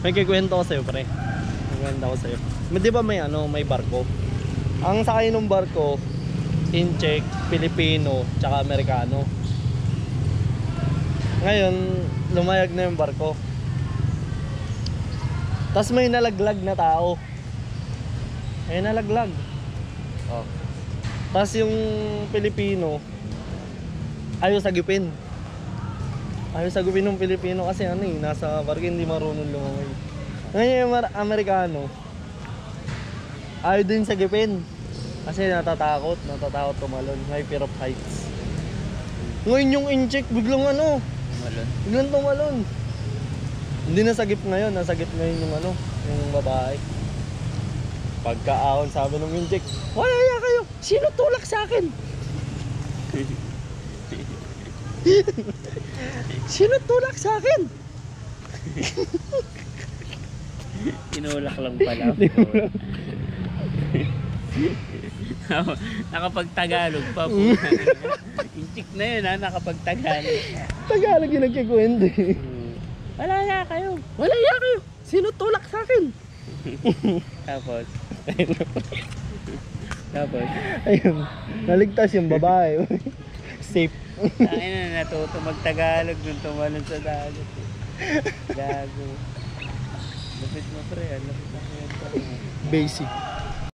May kikwento ko sa'yo, pre. May kikwento ko sa'yo. Di ba may ano, may barko? Ang sakay ng barko, Incheck, Pilipino, tsaka Amerikano. Ngayon, lumayag na yung barko. Tapos may nalaglag na tao. May nalaglag. Oh. Tapos yung Pilipino, ayaw sagipin. Ayaw sagipin ng Pilipino kasi ano eh, nasa barko hindi marunong lumangoy. Ngayon yung Amerikano, ayaw din sagipin. Kasi natatakot tumalon. May fear of heights. Ngayon yung Incheck biglang ano, biglang tumalon. Hindi nasagip ngayon, nasagip ngayon yung ano, yung babae. Pagkaahon sabi ng Incheck, wala ya kayo, sino tulak sa akin? Sino tulak sa akin? Tinulak lang pala. Nakapag-Tagalog pa po. Incheck na yun ha, nakapag-Tagalog. Tagalog yung nagkikwento eh. Wala ya kayo. Wala ya kayo, sino tulak sa akin? Tapos Ayun, naligtas yung babae. Safe. ay na natuto mag-Tagalog nung tumalon sa dagat. Gago. Lapit mo pre, lapit mo. Basic.